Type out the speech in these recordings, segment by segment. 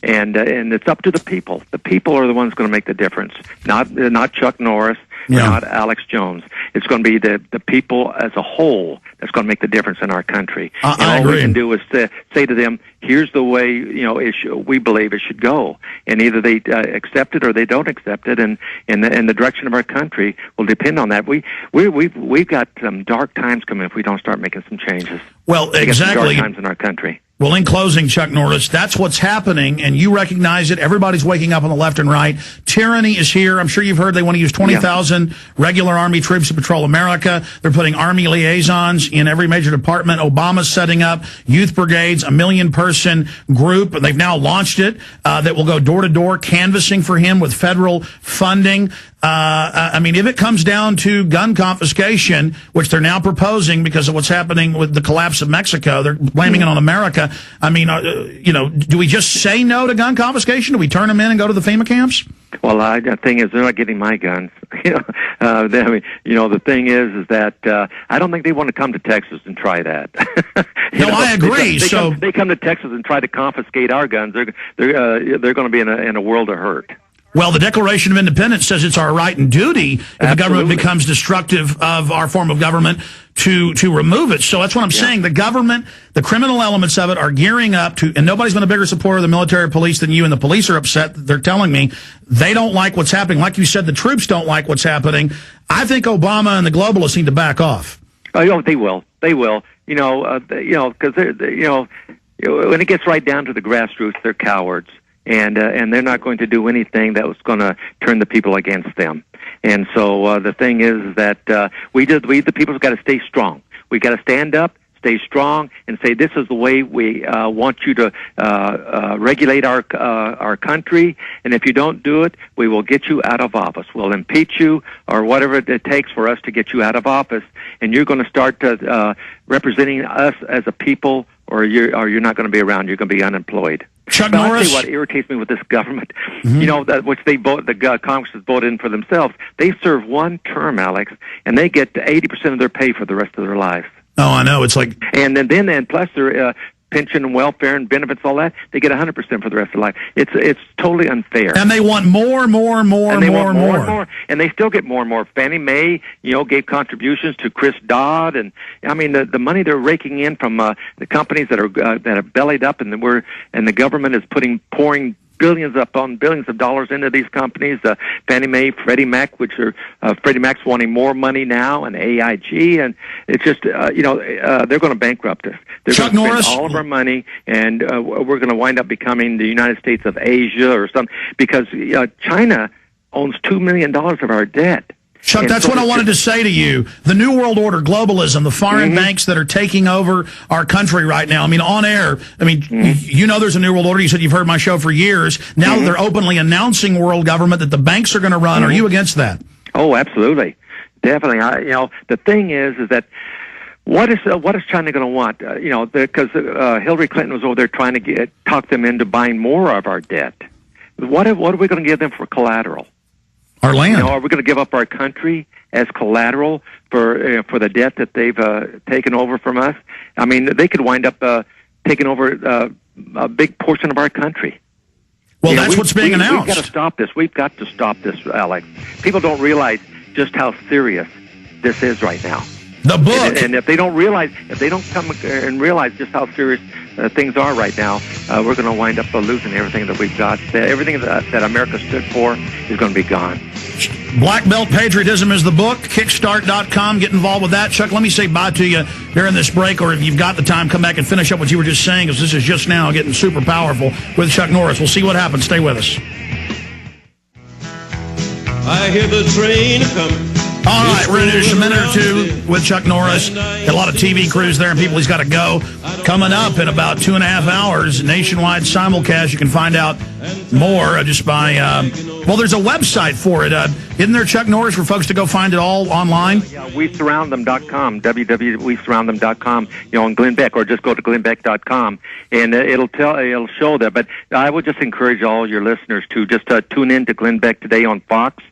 and it's up to the people. The people are the ones going to make the difference, not Chuck Norris, not Alex Jones. It's going to be the people as a whole that's going to make the difference in our country. And all we can do is say to them, here's the way we believe it should go, and either they accept it or they don't accept it, and the direction of our country will depend on that. We've got some dark times coming if we don't start making some changes. Well, exactly. Some dark times in our country. Well, in closing, Chuck Norris, that's what's happening, and you recognize it. Everybody's waking up on the left and right. Tyranny is here. I'm sure you've heard they want to use 20,000 regular Army troops to patrol America. They're putting Army liaisons in every major department. Obama's setting up youth brigades, 1 million-person group. They've now launched it that will go door-to-door canvassing for him with federal funding. I mean, if it comes down to gun confiscation, which they're now proposing because of what's happening with the collapse of Mexico, they're blaming it on America. I mean, do we just say no to gun confiscation? Do we turn them in and go to the FEMA camps? Well, the thing is, they're not getting my guns. The thing is that I don't think they want to come to Texas and try that. I agree. They come to Texas and try to confiscate our guns. They're going to be in a world of hurt. Well, the Declaration of Independence says it's our right and duty if the government becomes destructive of our form of government to remove it. So that's what I'm saying. The government, the criminal elements of it are gearing up to, and nobody's been a bigger supporter of the military police than you, and the police are upset. They're telling me they don't like what's happening. Like you said, the troops don't like what's happening. I think Obama and the globalists need to back off. Oh, they will. They will. Because when it gets right down to the grassroots, they're cowards. And they're not going to do anything that was going to turn the people against them. And so the thing is that we the people have got to stay strong. We got to stand up, stay strong, and say this is the way we want you to regulate our country. And if you don't do it, we will get you out of office. We'll impeach you or whatever it takes for us to get you out of office. And you're going to start representing us as a people, or you're not going to be around. You're going to be unemployed. Chuck Norris. I'll tell you what irritates me with this government, which the Congress has voted in for themselves. They serve one term, Alex, and they get 80% of their pay for the rest of their life. Oh, I know. It's like, and then plus their pension and welfare and benefits, all that, they get 100% for the rest of their life. It's totally unfair. And they want more. And they still get more and more. Fannie Mae, gave contributions to Chris Dodd, and I mean the money they're raking in from the companies that are bellied up, and the government is pouring billions upon billions of dollars into these companies. Fannie Mae, Freddie Mac, which are Freddie Mac's wanting more money now, and AIG, and it's just they're going to bankrupt us. They're Chuck going to Norris, spend all of our money, and we're going to wind up becoming the United States of Asia or something, because China owns $2 million of our debt. Chuck, that's what I wanted to say to you. The New World Order, globalism, the foreign banks that are taking over our country right now. I mean, on air, there's a New World Order. You said you've heard my show for years. Now they're openly announcing world government that the banks are going to run. Are you against that? Oh, absolutely. Definitely. The thing is that what is China going to want? Because Hillary Clinton was over there trying to talk them into buying more of our debt. What are we going to give them for collateral? Our land. Are we going to give up our country as collateral for the debt that they've taken over from us? I mean, they could wind up taking over a big portion of our country. Well, that's what's being announced. We've got to stop this. We've got to stop this, Alex. People don't realize just how serious this is right now. The book. And if they don't come and realize just how serious things are right now, we're going to wind up losing everything that we've got. Everything that America stood for is going to be gone. Black Belt Patriotism is the book. Kickstart.com. Get involved with that. Chuck, let me say bye to you during this break, or if you've got the time, come back and finish up what you were just saying, because this is just now getting super powerful with Chuck Norris. We'll see what happens. Stay with us. I hear the train coming. All right, we're going to do just a minute or two with Chuck Norris. Got a lot of TV crews there and people he's got to go. Coming up in about 2.5 hours, nationwide simulcast. You can find out more just by, there's a website for it. Isn't there, Chuck Norris, for folks to go find it all online? Yeah, WeSurroundThem.com, www.wesurroundthem.com, on Glenn Beck, or just go to glennbeck.com, and it'll show there. But I would just encourage all your listeners to just tune in to Glenn Beck today on Fox.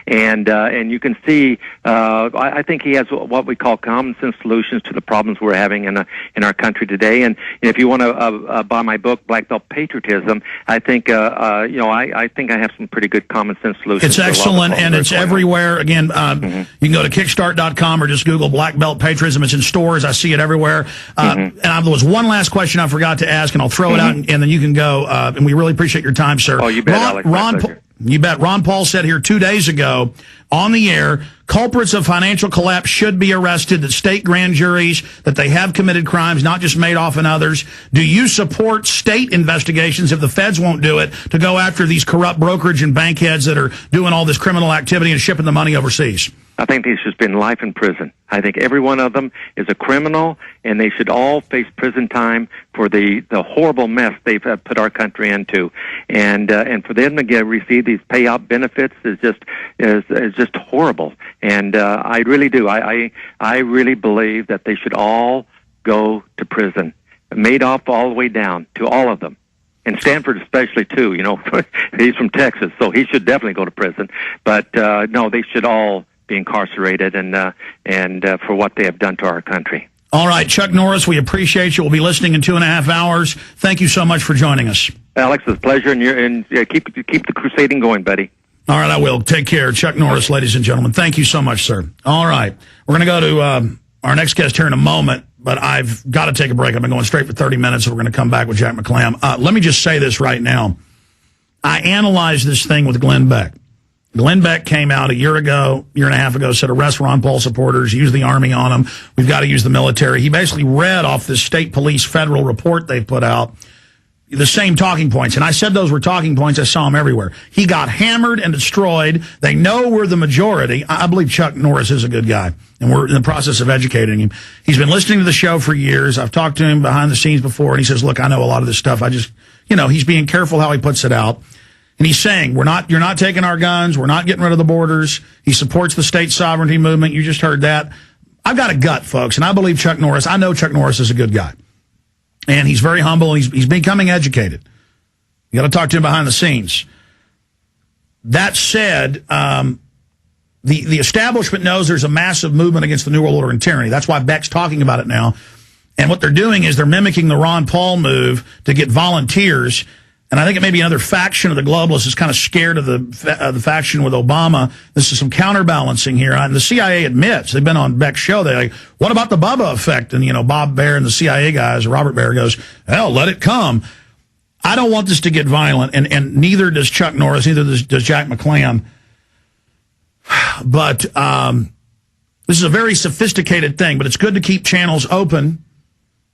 and you can see. I think he has what we call common sense solutions to the problems we're having in our country today. And if you want to buy my book, Black Belt Patriotism, I think I think I have some pretty good common sense solutions. It's excellent, and it's everywhere. Again, you can go to kickstart.com or just Google Black Belt Patriotism. It's in stores. I see it everywhere. And there was one last question I forgot to ask, and I'll throw it out, and then you can go. And we really appreciate your time, sir. Oh, you bet, Alex. You bet. Ron Paul said here 2 days ago on the air, culprits of financial collapse should be arrested, that state grand juries, that they have committed crimes, not just Madoff and others. Do you support state investigations, if the feds won't do it, to go after these corrupt brokerage and bank heads that are doing all this criminal activity and shipping the money overseas? I think they should spend life in prison. I think every one of them is a criminal, and they should all face prison time for the horrible mess they've put our country into. And for them to receive these payout benefits is just horrible. And I really do. I really believe that they should all go to prison, Madoff all the way down to all of them. And Stanford especially, too. You know, he's from Texas, so he should definitely go to prison. But no, they should all be incarcerated and for what they have done to our country. All right, Chuck Norris, we appreciate you. We'll be listening in 2.5 hours. Thank you so much for joining us. Alex, it's a pleasure, and keep the crusading going, buddy. All right, I will. Take care. Chuck Norris, ladies and gentlemen. Thank you so much, sir. All right, we're going to go to our next guest here in a moment, but I've got to take a break. I've been going straight for 30 minutes, so we're going to come back with Jack McClam. Let me just say this right now. I analyzed this thing with Glenn Beck. Glenn Beck came out a year and a half ago, said arrest Ron Paul supporters, use the Army on them. We've got to use the military. He basically read off this state police federal report they put out the same talking points. And I said those were talking points. I saw them everywhere. He got hammered and destroyed. They know we're the majority. I believe Chuck Norris is a good guy, and we're in the process of educating him. He's been listening to the show for years. I've talked to him behind the scenes before, and he says, look, I know a lot of this stuff. I just, he's being careful how he puts it out. And he's saying, you're not taking our guns. We're not getting rid of the borders. He supports the state sovereignty movement. You just heard that. I've got a gut, folks, and I believe Chuck Norris. I know Chuck Norris is a good guy. And he's very humble, and he's becoming educated. You got to talk to him behind the scenes. That said, the establishment knows there's a massive movement against the New World Order and tyranny. That's why Beck's talking about it now. And what they're doing is they're mimicking the Ron Paul move to get volunteers. And I think it may be another faction of the globalists is kind of scared of the faction with Obama. This is some counterbalancing here. And the CIA admits, they've been on Beck's show, they're like, what about the Bubba effect? And, Bob Baer and the CIA guys, Robert Baer goes, hell, let it come. I don't want this to get violent, and neither does Chuck Norris, neither does Jack McClam. But this is a very sophisticated thing, but it's good to keep channels open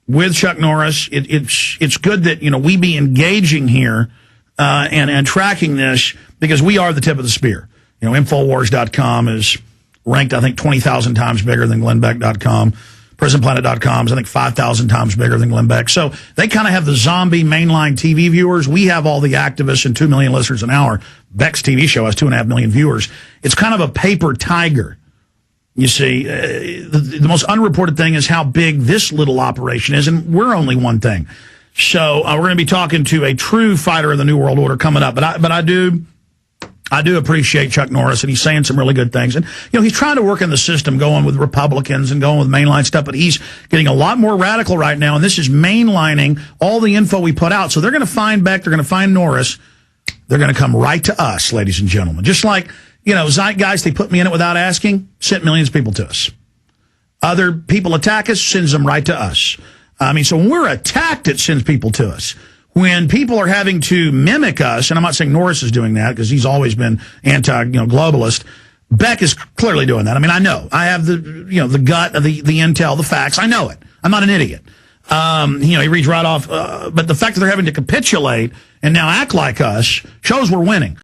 with Chuck Norris. It's good that, we be engaging here and tracking this, because we are the tip of the spear. Infowars.com is ranked, I think, 20,000 times bigger than GlennBeck.com. PrisonPlanet.com is, I think, 5,000 times bigger than Glenn Beck. So they kind of have the zombie mainline TV viewers. We have all the activists and 2 million listeners an hour. Beck's TV show has 2.5 million viewers. It's kind of a paper tiger. You see, the most unreported thing is how big this little operation is, and we're only one thing. So we're going to be talking to a true fighter of the New World Order coming up. But I do appreciate Chuck Norris, and he's saying some really good things. And, he's trying to work in the system, going with Republicans and going with mainline stuff, but he's getting a lot more radical right now, and this is mainlining all the info we put out. So they're going to find Beck, they're going to find Norris, they're going to come right to us, ladies and gentlemen. Just like, Zeitgeist, they put me in it without asking, sent millions of people to us. Other people attack us, sends them right to us. So when we're attacked, it sends people to us. When people are having to mimic us, and I'm not saying Norris is doing that because he's always been anti-globalist, Beck is clearly doing that. I know. I have the gut of the intel, the facts. I know it. I'm not an idiot. He reads right off. But the fact that they're having to capitulate and now act like us shows we're winning.